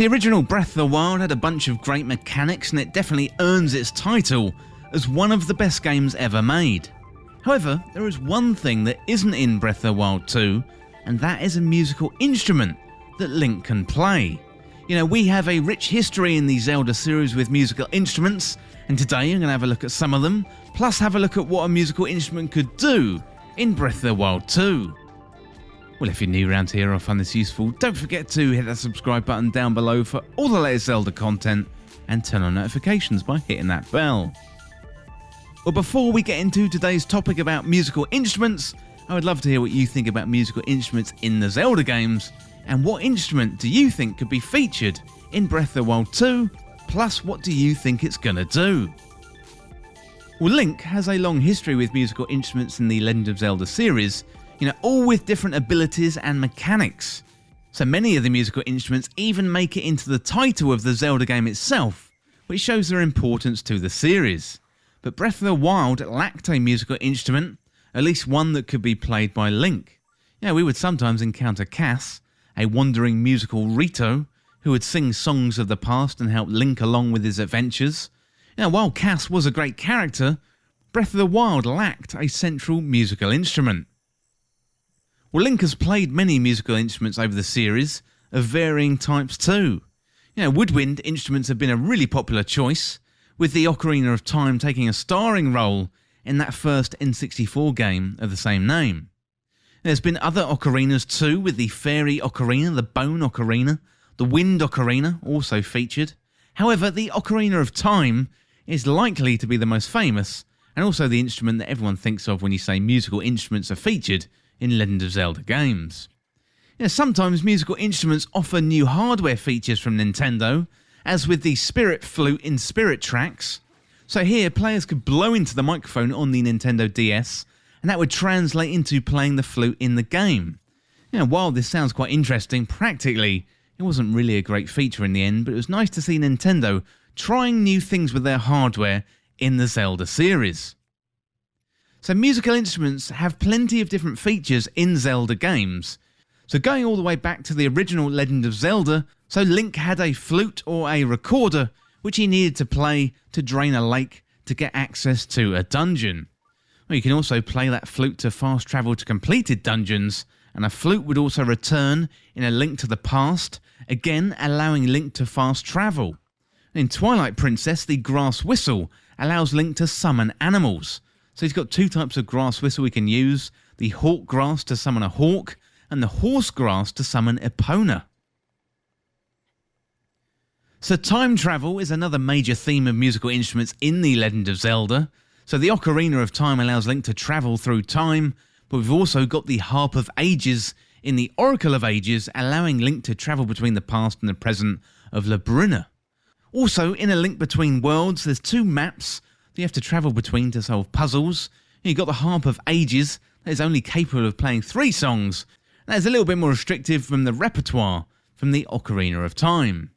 The original Breath of the Wild had a bunch of great mechanics, and it definitely earns its title as one of the best games ever made. However, there is one thing that isn't in Breath of the Wild 2, and that is a musical instrument that Link can play. You know, we have a rich history in the Zelda series with musical instruments, and today I'm going to have a look at some of them, plus have a look at what a musical instrument could do in Breath of the Wild 2. Well, if you're new around here or find this useful, don't forget to hit that subscribe button down below for all the latest Zelda content, and turn on notifications by hitting that bell. Well, before we get into today's topic about musical instruments, I would love to hear what you think about musical instruments in the Zelda games, and what instrument do you think could be featured in Breath of the Wild 2, plus what do you think it's gonna do? Well, Link has a long history with musical instruments in the Legend of Zelda series, all with different abilities and mechanics. So many of the musical instruments even make it into the title of the Zelda game itself, which shows their importance to the series. But Breath of the Wild lacked a musical instrument, at least one that could be played by Link. We would sometimes encounter Cass, a wandering musical Rito, who would sing songs of the past and help Link along with his adventures. While Cass was a great character, Breath of the Wild lacked a central musical instrument. Well, Link has played many musical instruments over the series, of varying types too. Woodwind instruments have been a really popular choice, with the Ocarina of Time taking a starring role in that first N64 game of the same name. There's been other ocarinas too, with the Fairy Ocarina, the Bone Ocarina, the Wind Ocarina also featured. However, the Ocarina of Time is likely to be the most famous, and also the instrument that everyone thinks of when you say musical instruments are featured in Legend of Zelda games. Sometimes musical instruments offer new hardware features from Nintendo, as with the Spirit Flute in Spirit Tracks. So here, players could blow into the microphone on the Nintendo DS, and that would translate into playing the flute in the game. While this sounds quite interesting, practically, it wasn't really a great feature in the end, but it was nice to see Nintendo trying new things with their hardware in the Zelda series. So musical instruments have plenty of different features in Zelda games. So going all the way back to the original Legend of Zelda, so Link had a flute or a recorder which he needed to play to drain a lake to get access to a dungeon. Well, you can also play that flute to fast travel to completed dungeons, and a flute would also return in A Link to the Past, again allowing Link to fast travel. In Twilight Princess, the grass whistle allows Link to summon animals. So he's got two types of grass whistle he can use, the hawk grass to summon a hawk, and the horse grass to summon Epona. So time travel is another major theme of musical instruments in the Legend of Zelda. So the Ocarina of Time allows Link to travel through time, but we've also got the Harp of Ages in the Oracle of Ages, allowing Link to travel between the past and the present of Labrynna. Also, in A Link Between Worlds, there's two maps that you have to travel between to solve puzzles. You've got the Harp of Ages that is only capable of playing 3 songs. That is a little bit more restrictive from the repertoire from the Ocarina of Time.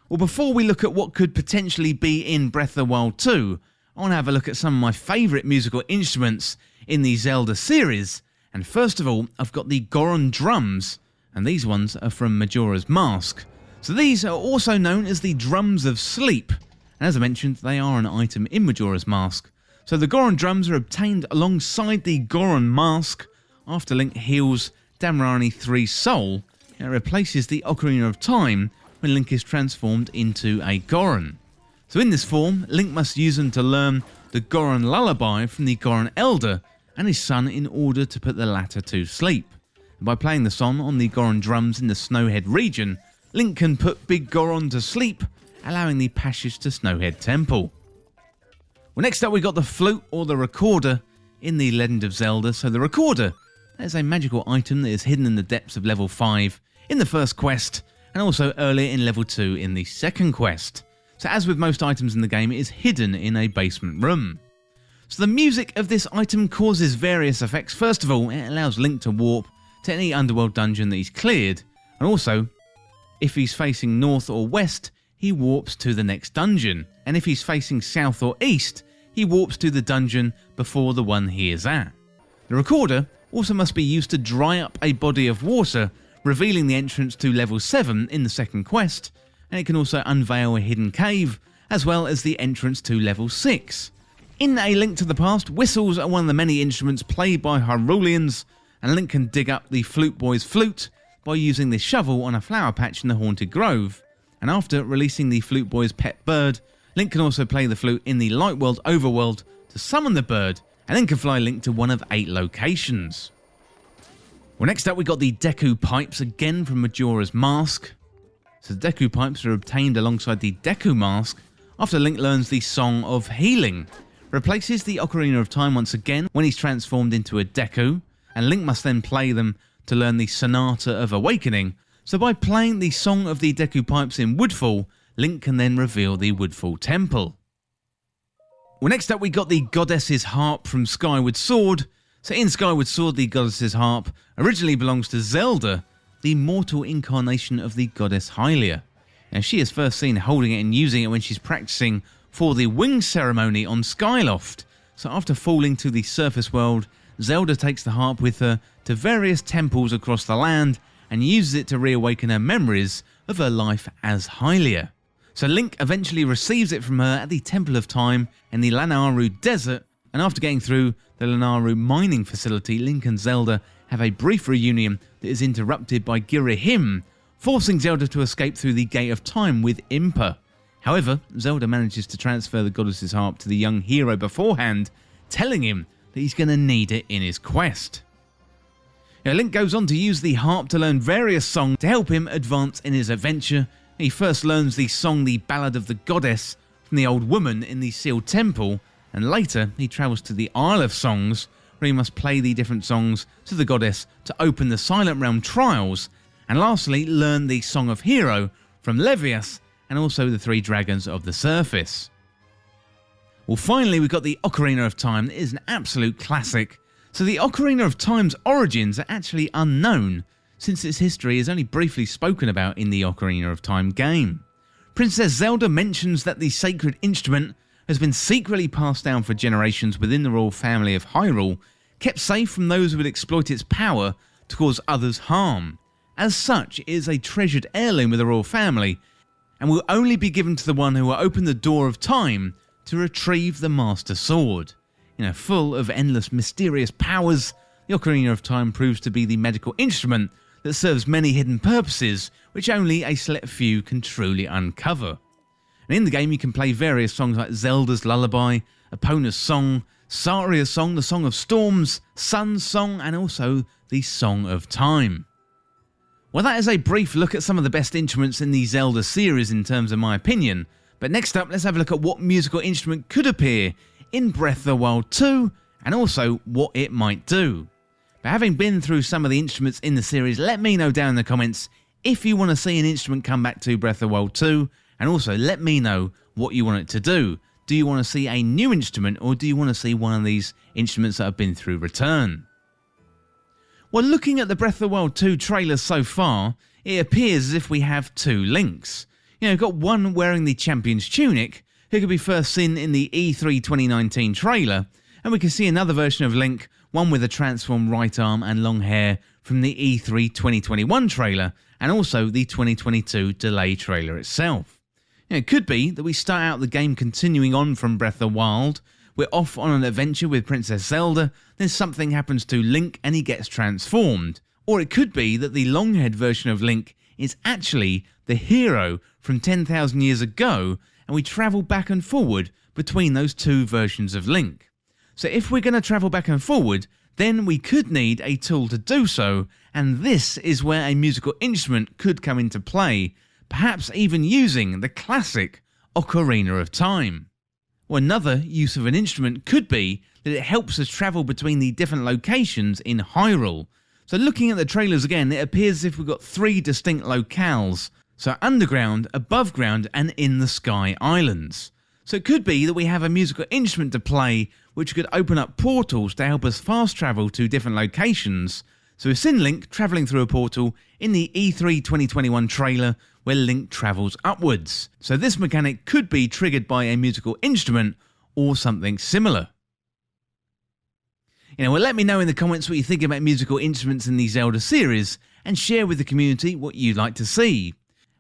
Well, before we look at what could potentially be in Breath of the Wild 2, I want to have a look at some of my favourite musical instruments in the Zelda series. And first of all, I've got the Goron drums, and these ones are from Majora's Mask. So these are also known as the Drums of Sleep, and as I mentioned, they are an item in Majora's Mask. So the Goron drums are obtained alongside the Goron mask after Link heals Damrani 3's soul, and it replaces the Ocarina of Time when Link is transformed into a Goron. So in this form, Link must use them to learn the Goron Lullaby from the Goron Elder and his son in order to put the latter to sleep. And by playing the song on the Goron drums in the Snowhead region, Link can put Big Goron to sleep, allowing the passage to Snowhead Temple. Well, next up we got the flute or the recorder in the Legend of Zelda. So the recorder is a magical item that is hidden in the depths of level 5 in the first quest, and also earlier in level 2 in the second quest. So as with most items in the game, it is hidden in a basement room. So the music of this item causes various effects. First of all, it allows Link to warp to any underworld dungeon that he's cleared, and also, if he's facing north or west, he warps to the next dungeon, and if he's facing south or east, he warps to the dungeon before the one he is at. The recorder also must be used to dry up a body of water revealing the entrance to level 7 in the second quest, and it can also unveil a hidden cave, as well as the entrance to level 6. In A Link to the Past, whistles are one of the many instruments played by Hyruleans, and Link can dig up the Flute Boy's flute by using the shovel on a flower patch in the Haunted Grove, and after releasing the Flute Boy's pet bird, Link can also play the flute in the Light World overworld to summon the bird, and then can fly Link to one of 8 locations. Well, next up we got the Deku Pipes, again from Majora's Mask. So the Deku Pipes are obtained alongside the Deku Mask after Link learns the Song of Healing. Replaces the Ocarina of Time once again when he's transformed into a Deku, and Link must then play them to learn the Sonata of Awakening. So by playing the Song of the Deku Pipes in Woodfall, Link can then reveal the Woodfall Temple. Well, next up we got the Goddess's Harp from Skyward Sword. So in Skyward Sword, the Goddess's Harp originally belongs to Zelda, the mortal incarnation of the goddess Hylia. Now she is first seen holding it and using it when she's practicing for the wing ceremony on Skyloft. So after falling to the surface world, Zelda takes the harp with her to various temples across the land and uses it to reawaken her memories of her life as Hylia. So Link eventually receives it from her at the Temple of Time in the Lanayru Desert, and after getting through the Lanayru mining facility, Link and Zelda have a brief reunion that is interrupted by Girahim, forcing Zelda to escape through the Gate of Time with Impa. However, Zelda manages to transfer the goddess's harp to the young hero beforehand, telling him that he's going to need it in his quest. Now, Link goes on to use the harp to learn various songs to help him advance in his adventure. He first learns the song The Ballad of the Goddess from the old woman in the sealed temple, and later he travels to the Isle of Songs, where he must play the different songs to the goddess to open the Silent Realm trials, and lastly learn the Song of Hero from Levias and also the 3 dragons of the surface. Well, finally we've got the Ocarina of Time. It is an absolute classic. So the Ocarina of Time's origins are actually unknown, since its history is only briefly spoken about in the Ocarina of Time game. Princess Zelda mentions that the sacred instrument has been secretly passed down for generations within the royal family of Hyrule, kept safe from those who would exploit its power to cause others harm. As such, it is a treasured heirloom of the royal family, and will only be given to the one who will open the door of time to retrieve the Master Sword. Full of endless mysterious powers, the Ocarina of Time proves to be the medical instrument that serves many hidden purposes, which only a select few can truly uncover. And in the game you can play various songs like Zelda's Lullaby, Epona's Song, Saria's Song, the Song of Storms, Sun's Song, and also the Song of Time. Well, that is a brief look at some of the best instruments in the Zelda series in terms of my opinion, but next up let's have a look at what musical instrument could appear in Breath of the Wild 2, and also what it might do. But having been through some of the instruments in the series, let me know down in the comments if you want to see an instrument come back to Breath of the Wild 2, and also let me know what you want it to do. Do you want to see a new instrument, or do you want to see one of these instruments that have been through Return? Well, looking at the Breath of the Wild 2 trailers so far, it appears as if we have 2 Links. We've got one wearing the Champion's Tunic, who could be first seen in the E3 2019 trailer, and we can see another version of Link, one with a transformed right arm and long hair from the E3 2021 trailer, and also the 2022 delay trailer itself. It could be that we start out the game continuing on from Breath of the Wild, we're off on an adventure with Princess Zelda, then something happens to Link and he gets transformed. Or it could be that the long-haired version of Link is actually the hero from 10,000 years ago, and we travel back and forward between those 2 versions of Link. So if we're going to travel back and forward, then we could need a tool to do so, and this is where a musical instrument could come into play, perhaps even using the classic Ocarina of Time. Or another use of an instrument could be that it helps us travel between the different locations in Hyrule. So looking at the trailers again, it appears as if we've got 3 distinct locales. So underground, above ground, and in the sky islands. So it could be that we have a musical instrument to play which could open up portals to help us fast travel to different locations. So we've seen Link travelling through a portal in the E3 2021 trailer where Link travels upwards. So this mechanic could be triggered by a musical instrument or something similar. Well, let me know in the comments what you think about musical instruments in the Zelda series, and share with the community what you'd like to see.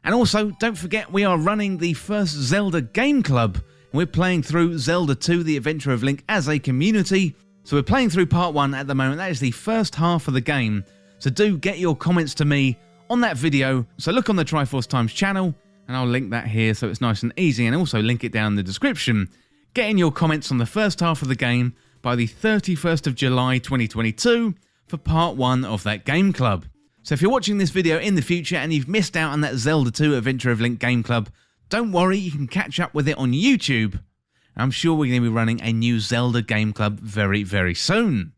And also, don't forget we are running the first Zelda Game Club, and we're playing through Zelda 2 The Adventure of Link as a community. So we're playing through part 1 at the moment. That is the first half of the game. So do get your comments to me on that video. So look on the Triforce Times channel, and I'll link that here so it's nice and easy, and also link it down in the description. Get in your comments on the first half of the game by the 31st of July 2022 for part 1 of that game club. So if you're watching this video in the future and you've missed out on that Zelda 2 Adventure of Link game club, don't worry, you can catch up with it on YouTube. I'm sure we're going to be running a new Zelda game club very, very soon.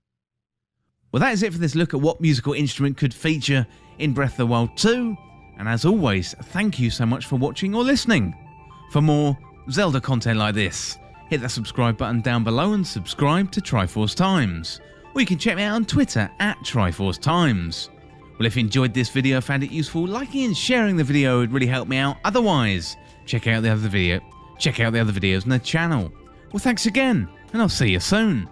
Well, that is it for this look at what musical instrument could feature in Breath of the Wild 2. And as always, thank you so much for watching or listening. For more Zelda content like this, hit that subscribe button down below and subscribe to Triforce Times. Or you can check me out on Twitter at Triforce Times. Well, if you enjoyed this video, found it useful, liking and sharing the video would really help me out. Otherwise, check out the other videos on the channel. Well, thanks again, and I'll see you soon.